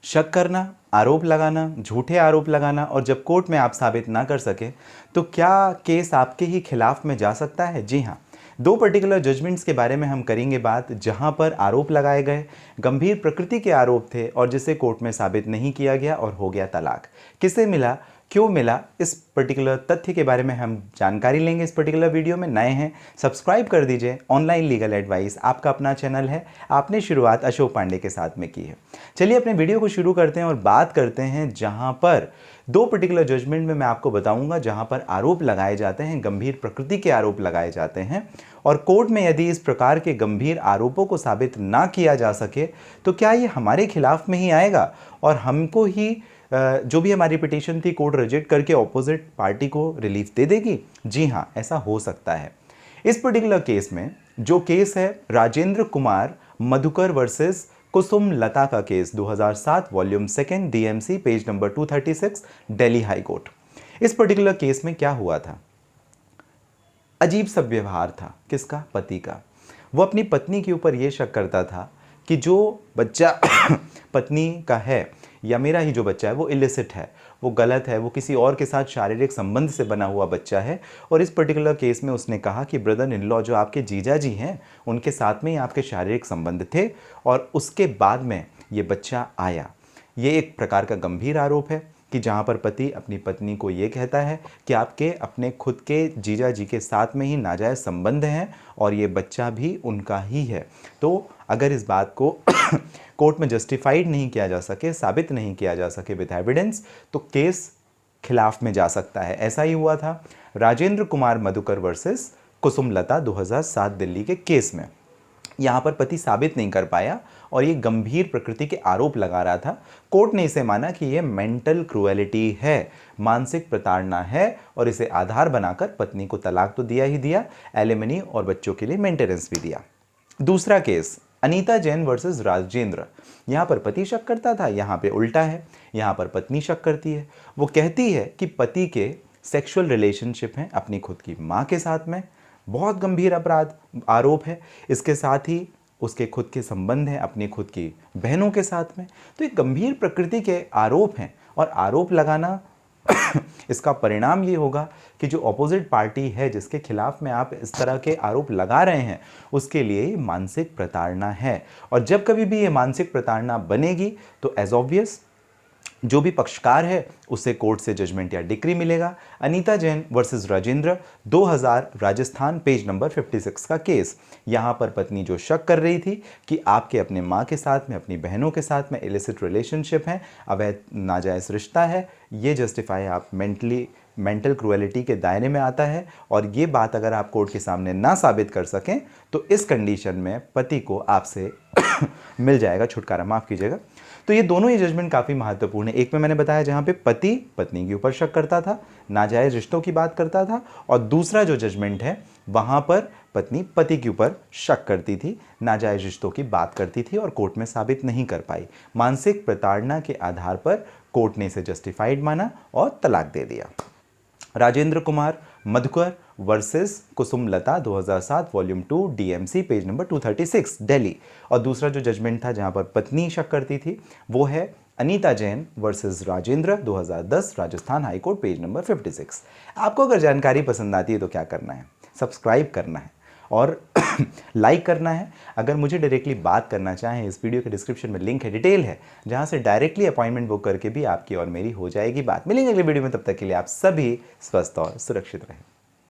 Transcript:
शक करना, आरोप लगाना, झूठे आरोप लगाना और जब कोर्ट में आप साबित ना कर सके तो क्या केस आपके ही खिलाफ में जा सकता है? जी हाँ, दो पर्टिकुलर जजमेंट्स के बारे में हम करेंगे बात, जहां पर आरोप लगाए गए, गंभीर प्रकृति के आरोप थे और जिसे कोर्ट में साबित नहीं किया गया और हो गया तलाक। किसे मिला, क्यों मिला, इस पर्टिकुलर तथ्य के बारे में हम जानकारी लेंगे इस पर्टिकुलर वीडियो में। नए हैं सब्सक्राइब कर दीजिए। ऑनलाइन लीगल एडवाइस आपका अपना चैनल है, आपने शुरुआत अशोक पांडे के साथ में की है। चलिए अपने वीडियो को शुरू करते हैं और बात करते हैं जहां पर दो पर्टिकुलर जजमेंट में मैं आपको बताऊंगा जहां पर आरोप लगाए जाते हैं, गंभीर प्रकृति के आरोप लगाए जाते हैं और कोर्ट में यदि इस प्रकार के गंभीर आरोपों को साबित ना किया जा सके तो क्या ये हमारे खिलाफ में ही आएगा और हमको ही जो भी हमारी पिटीशन थी कोर्ट रिजेक्ट करके ऑपोजिट पार्टी को रिलीफ दे देगी? जी हाँ, ऐसा हो सकता है। इस पर्टिकुलर केस में जो केस है राजेंद्र कुमार मधुकर वर्सेस कुसुम लता का case 2007 volume 2 DMC page number 236 Delhi high court. इस पर्टिकुलर केस में क्या हुआ था? अजीब सा व्यवहार था। किसका? पति का। वो अपनी पत्नी के ऊपर यह शक करता था कि जो बच्चा पत्नी का है या मेरा ही जो बच्चा है वो इलिसिट है, वो गलत है, वो किसी और के साथ शारीरिक संबंध से बना हुआ बच्चा है। और इस पर्टिकुलर केस में उसने कहा कि ब्रदर इन लॉ जो आपके जीजा जी हैं उनके साथ में ही आपके शारीरिक संबंध थे और उसके बाद में ये बच्चा आया। ये एक प्रकार का गंभीर आरोप है कि जहाँ पर पति अपनी पत्नी को ये कहता है कि आपके अपने खुद के जीजा जी के साथ में ही नाजायज़ संबंध हैं और ये बच्चा भी उनका ही है। तो अगर इस बात को कोर्ट में जस्टिफाइड नहीं किया जा सके, साबित नहीं किया जा सके विद एविडेंस, तो केस खिलाफ में जा सकता है। ऐसा ही हुआ था राजेंद्र कुमार मधुकर वर्सेस कुसुम लता 2007 दिल्ली के केस में। यहाँ पर पति साबित नहीं कर पाया और ये गंभीर प्रकृति के आरोप लगा रहा था। कोर्ट ने इसे माना कि ये मेंटल क्रूएलिटी है, मानसिक प्रताड़ना है और इसे आधार बनाकर पत्नी को तलाक तो दिया ही दिया, एलिमनी और बच्चों के लिए मेंटेनेंस भी दिया। दूसरा केस अनीता जैन वर्सेस राजेंद्र। यहाँ पर पति शक करता था, यहाँ पे उल्टा है, यहाँ पर पत्नी शक करती है। वो कहती है कि पति के सेक्सुअल रिलेशनशिप हैं अपनी खुद की माँ के साथ में, बहुत गंभीर अपराध आरोप है। इसके साथ ही उसके खुद के संबंध हैं अपनी खुद की बहनों के साथ में। तो एक गंभीर प्रकृति के आरोप हैं और आरोप लगाना इसका परिणाम ये होगा कि जो अपोजिट पार्टी है जिसके खिलाफ में आप इस तरह के आरोप लगा रहे हैं उसके लिए मानसिक प्रताड़ना है। और जब कभी भी ये मानसिक प्रताड़ना बनेगी तो एज ऑब्वियस जो भी पक्षकार है उसे कोर्ट से जजमेंट या डिक्री मिलेगा। Anita Jain versus Rajendra 2000 Rajasthan page number 56 का केस। यहाँ पर पत्नी जो शक कर रही थी कि आपके अपने माँ के साथ में, अपनी बहनों के साथ में इलिसिट रिलेशनशिप है, अवैध नाजायज़ रिश्ता है, ये जस्टिफाई आप मेंटल क्रूएलिटी के दायरे में आता है। और ये बात अगर आप कोर्ट के सामने ना साबित कर सकें तो इस कंडीशन में पति को आपसे मिल जाएगा छुटकारा, माफ़ कीजिएगा। तो ये दोनों ही जजमेंट काफ़ी महत्वपूर्ण है। एक में मैंने बताया जहाँ पे पति पत्नी के ऊपर शक करता था, नाजायज़ रिश्तों की बात करता था, और दूसरा जो जजमेंट है वहाँ पर पत्नी पति के ऊपर शक करती थी, नाजायज़ रिश्तों की बात करती थी और कोर्ट में साबित नहीं कर पाई। मानसिक प्रताड़ना के आधार पर कोर्ट ने इसे जस्टिफाइड माना और तलाक दे दिया। राजेंद्र कुमार मधुकर वर्सेस कुसुम लता 2007 volume 2 DMC page number 236 Delhi. और दूसरा जो जजमेंट था जहां पर पत्नी शक करती थी वो है Anita Jain versus Rajendra 2010 Rajasthan high court page number 56। आपको अगर जानकारी पसंद आती है तो क्या करना है? सब्सक्राइब करना है और लाइक करना है। अगर मुझे डायरेक्टली बात करना चाहें, इस वीडियो के डिस्क्रिप्शन में लिंक है, डिटेल है, जहां से डायरेक्टली अपॉइंटमेंट बुक करके भी आपकी और मेरी हो जाएगी बात। मिलेंगे अगले वीडियो में, तब तक के लिए आप सभी स्वस्थ और सुरक्षित रहें।